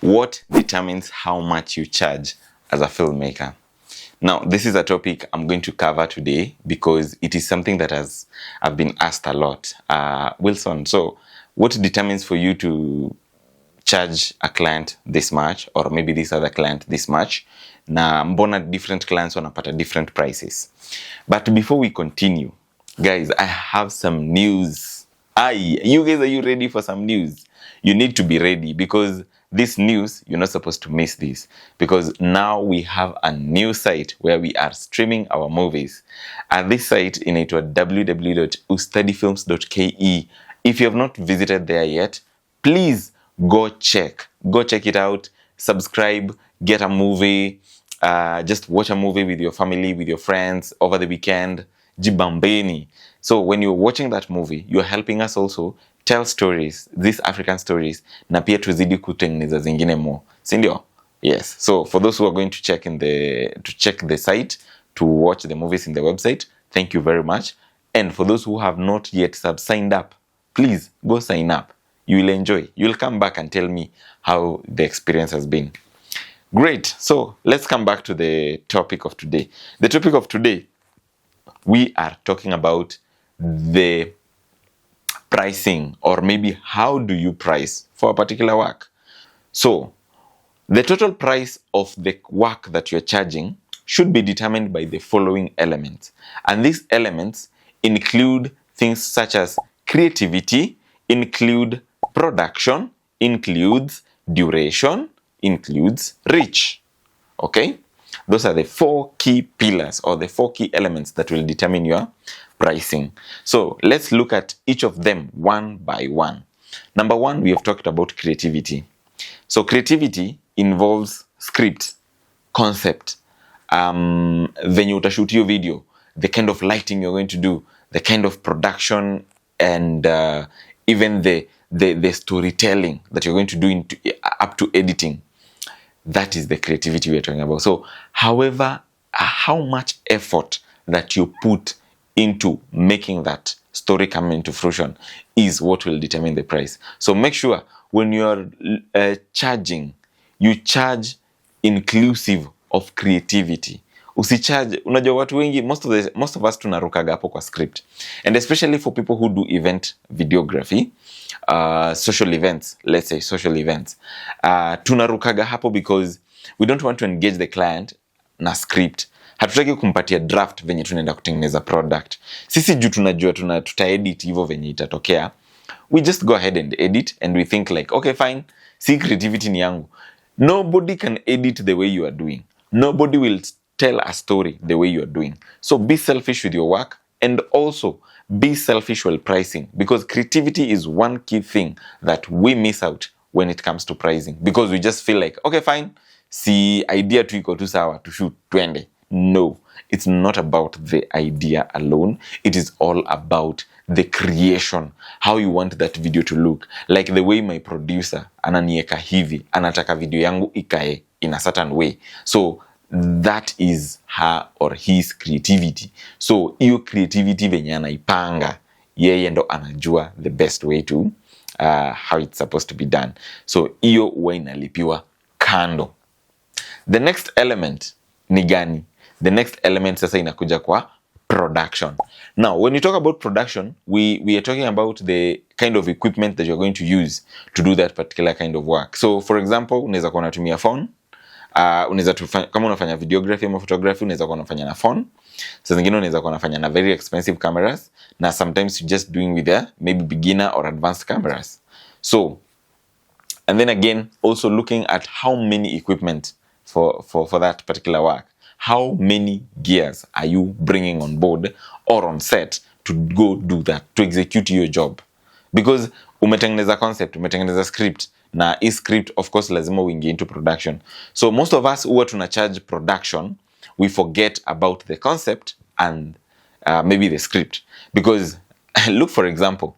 What determines how much you charge as a filmmaker? Now, this is a topic I'm going to cover today because it is something that I've been asked a lot. Wilson, so what determines for you to charge a client this much, or maybe this other client this much? Na mbona different clients wanapata different prices? But before we continue, guys, I have some news. You guys, are you ready for some news? You need to be ready because this news, you're not supposed to miss this, because now we have a new site where we are streaming our movies. And this site inaitwa www.ustadifilms.ke. If you have not visited there yet, please go check it out, subscribe, get a movie, just watch a movie with your family, with your friends over the weekend. Jibambeni. So when you're watching that movie, you're helping us also tell stories, these African stories, na pia tuzidi kutengeneza zingine more. Sindio? Yes. So for those who are going to check the site, to watch the movies in the website, thank you very much. And for those who have not yet signed up, please go sign up. You will enjoy. You'll come back and tell me how the experience has been. Great. So let's come back to the topic of today. The topic of today, we are talking about the pricing, or maybe how do you price for a particular work. So the total price of the work that you're charging should be determined by the following elements. And these elements include things such as creativity, include production, includes duration, includes reach. Okay? Those are the 4 key pillars, or the 4 key elements that will determine your pricing. So let's look at each of them one by one. Number 1, we have talked about creativity. So creativity involves script, concept, venye utashoot your video, the kind of lighting you're going to do, the kind of production, and even the storytelling that you're going to do up to editing. That is the creativity we're talking about. So, however, how much effort that you put into making that story come into fruition is what will determine the price. So make sure when you're charging, you charge inclusive of creativity. Usicharge, unajua watu wengi, most of us tunarukaga hapo kwa script. And especially for people who do event videography, social events, let's say social events, tunarukaga hapo because we don't want to engage the client na script. Hatutaki kumpatia draft venye tunaenda kutengeneza product. Sisi juu tunajua tutaedit hivyo venye itatokea. We just go ahead and edit, and we think like, okay fine, see, creativity ni yangu. Nobody can edit the way you are doing. Nobody will tell a story the way you are doing. So be selfish with your work, and also be selfish while pricing, because creativity is one key thing that we miss out when it comes to pricing, because we just feel like, okay fine, si idea tu iko tu sawa, to shoot twende. No, it's not about the idea alone. It is all about the creation, how you want that video to look. Like the way my producer ananieka hivi, anataka video yangu ikae in a certain way. So that is her or his creativity. So iyo creativity venye anaipanga, yeye ndo anajua the best way to how it's supposed to be done. So iyo huwa inalipiwa kando. The next element ni gani? The next element sasa inakuja kwa production. Now, when you talk about production, we are talking about the kind of equipment that you're going to use to do that particular kind of work. So, for example, unaweza kuwa unatumia phone. Kama unafanya videography ama photography, unaweza kuwa unafanya na phone. Sasa zingine unaweza kuwa unafanya na very expensive cameras. Na sometimes you're just doing with maybe beginner or advanced cameras. So, and then again, also looking at how many equipment for that particular work. How many gears are you bringing on board or on set to go do that, to execute your job? Because umetengeneza concept, umetengeneza script, na hii script of course lazima uingie into production. So most of us huwa tunacharge production, we forget about the concept and maybe the script. Because look, for example,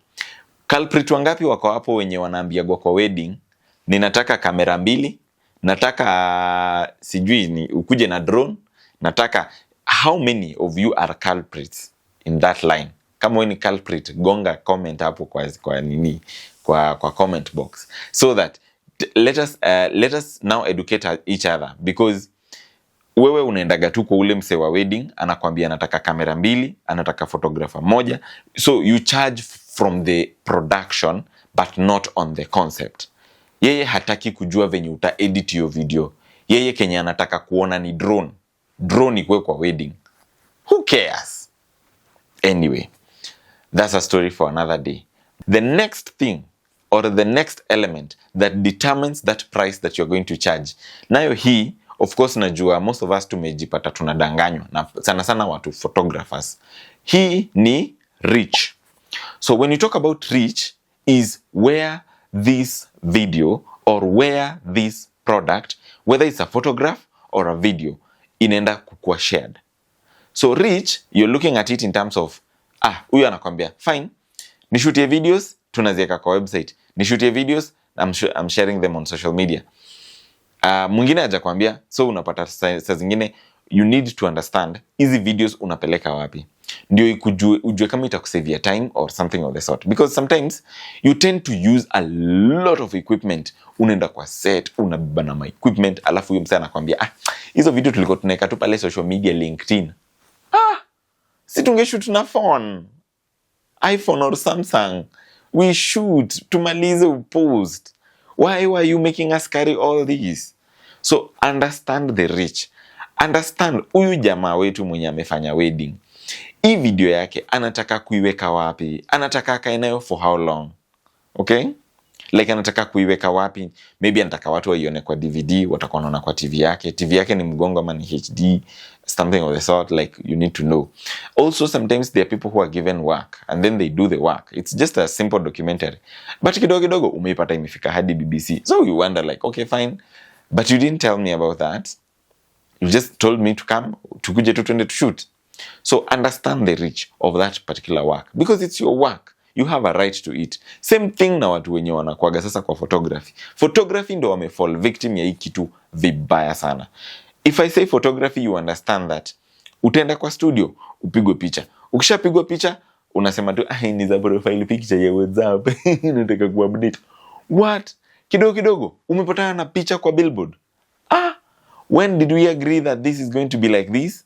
culprit wangapi wako hapo wenye wanaambiagwa kwa wedding, ninataka kamera 2, nataka sijui ni ukuje na drone, nataka. How many of you are culprits in that line? Kama wewe ni culprit, gonga comment hapo kwa comment box, so that let us now educate each other, because wewe unaendaga tu kwa ule mse wa wedding, anakwambia anataka kamera 2, anataka photographer 1, so you charge from the production but not on the concept. Yeye hataki kujua venye uta edit your video. Yeye kenye anataka kuona ni drone ikwe kwa wedding. Who cares? Anyway, that's a story for another day. The next thing, or the next element that determines that price that you're going to charge, nayo hii, of course najua most of us tumejipata tunadanganywa na sana sana watu photographers. Hii ni reach. So when you talk about reach, is where this video or where this product, whether it's a photograph or a video, inaenda kukua shared. So reach, you're looking at it in terms of, huyu anakwambia, fine, nishutie videos, tunaziweka kwa website. Nishutie videos, I'm sharing them on social media. Mwingine hajakwambia, so unapata saa zingine, you need to understand, hizi videos unapeleka wapi. Ndio ujue kama itakusavia time or something of the sort. Because sometimes, you tend to use a lot of equipment. Unaenda kwa set, unabeba na equipment, alafu huyo msee anakwambia, hizo video tulikuwa tunaweka tu pale social media, LinkedIn. Si tungeshoot na phone, iPhone or Samsung. We shoot, tumalize post. Why were you making us carry all these? So understand the reach. Understand huyu jamaa wetu mwenye amefanya wedding, hii video yake anataka kuiweka wapi? Anataka akae nayo for how long? Okay? Like anataka kuiweka wapi? Maybe anataka watu waione kwa DVD, watakuwa wanaona kwa TV yake. TV yake ni mgongo ama ni HD, something of the sort. Like, you need to know. Also, sometimes there are people who are given work and then they do the work. It's just a simple documentary. But kidogo umeipata imefika hadi BBC. So you wonder like, okay, fine. But you didn't tell me about that. You just told me to come, tukuje tu twende to shoot. So understand the reach of that particular work, because it's your work. You have a right to it. Same thing na watu wenye wanakuaga sasa kwa photography. Photography ndo wamefall victim ya hii kitu vibaya sana. If I say photography, you understand that. Utaenda kwa studio, upigwe picha. Ukishapigwa picha, unasema tu, ni za profile picture ya WhatsApp. Nataka kuupdate. What? Kidogo, umepatana na picha kwa billboard. When did we agree that this is going to be like this?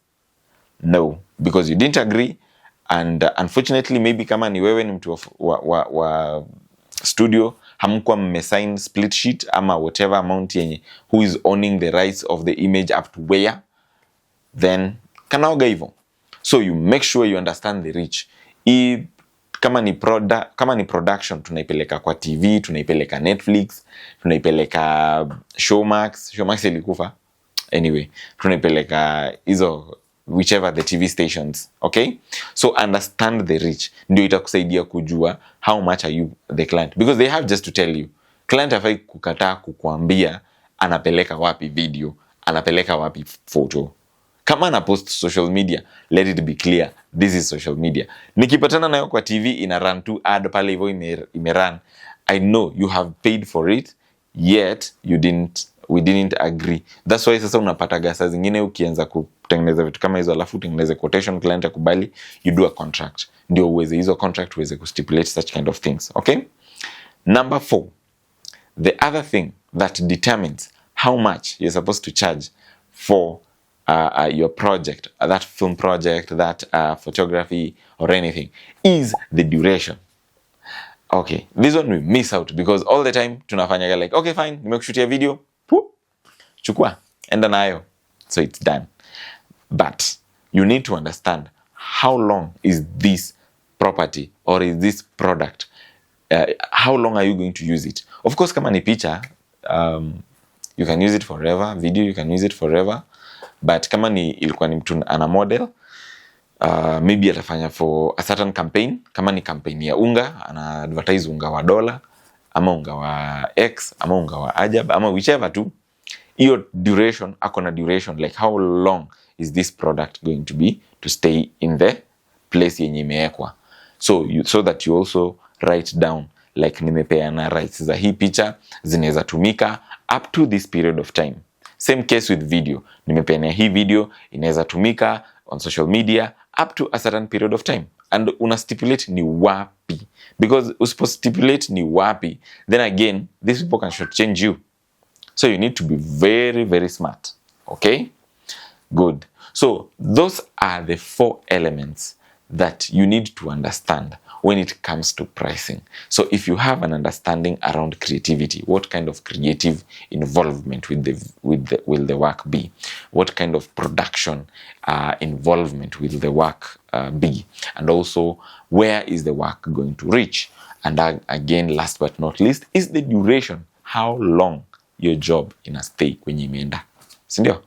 No, because you didn't agree. And unfortunately, maybe kama ni wewe ni mtu wa studio, hamkuwa mmesign split sheet ama whatever amount yenye, who is owning the rights of the image up to where, then kanaoga hivyo. So you make sure you understand the reach. Kama ni production, tunaipeleka kwa TV, tunaipeleka Netflix, tunaipeleka Showmax ilikufa. Anyway, tunaipeleka hizo whichever the TV stations, okay? So understand the reach. Ndio itakusaidia kujua how much are you the client, because they have just to tell you. Client hafai kukataa kukuambia anapeleka wapi video, anapeleka wapi photo. Kama ana post social media, let it be clear, this is social media. Nikipatana nayo kwa TV ina run tu ad pale hivyo imerun, I know you have paid for it, yet we didn't agree. That's why sasa unapata gasa zingine ukianza kutengeneza vitu kama hizo alafu utengeneze quotation, client akubali, you do a contract. Ndio uweze hizo contract uweze kustipulate such kind of things, okay? Number 4, the other thing that determines how much you're supposed to charge for your project, that film project, that photography or anything, is the duration. Okay, this one we miss out because all the time tunafanyaga like, okay fine, nimekushutia video, chukua, enda nayo. So it's done. But you need to understand how long is this property or is this product. How long are you going to use it? Of course, kama ni picha, you can use it forever. Video, you can use it forever. But kama ni ilikuwa ni mtu ana model, maybe atafanya for a certain campaign. Kama ni campaign ya unga, ana advertise unga wa $1, ama unga wa X, ama unga wa Ajab, ama whichever tu. Your duration, akona duration, like how long is this product going to be to stay in the place yenye imeekwa. So that you also write down, like nimepeana rights za hii picha zinaweza tumika up to this period of time. Same case with video. Nimepeana hii video inaweza tumika on social media up to a certain period of time. And una stipulate ni wapi. Because usipo stipulate ni wapi, then again, these people can shortchange you. So you need to be very, very smart. Okay? Good. So those are the 4 elements that you need to understand when it comes to pricing. So if you have an understanding around creativity, what kind of creative involvement will the work be? What kind of production involvement will the work be? And also, where is the work going to reach? And again, last but not least, is the duration. How long your job in a stay kwenye imeenda. Sindio?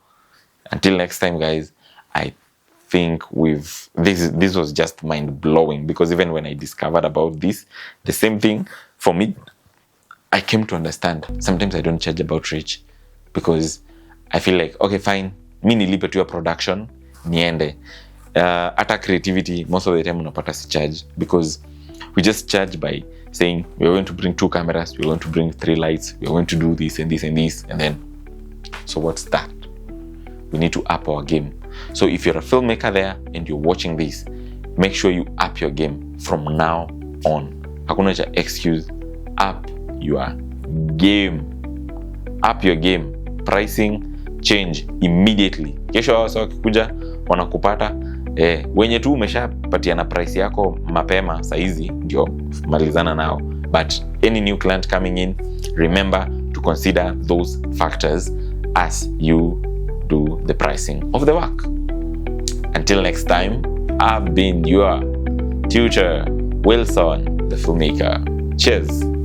Until next time, guys, I think this was just mind-blowing, because even when I discovered about this, the same thing for me, I came to understand. Sometimes I don't charge about reach, because I feel like, okay, fine, mi nilipe tu ya production, niende. Ata creativity, most of the time unapata si charge, because we just charge by saying, we're going to bring 2 cameras, we're going to bring 3 lights, we're going to do this and this and this, and then, so what's that? We need to up our game. So if you're a filmmaker there and you're watching this, make sure you up your game from now on. Hakuna cha excuse. Up your game. Up your game. Pricing change immediately. Kesho wasa wakikuja wanakupata wenye tu umeshapatiana price yako mapema saizi ndio malizana nao. But any new client coming in, remember to consider those factors as you do the pricing of the work. Until next time, I've been your tutor, Wilson, the filmmaker. Cheers.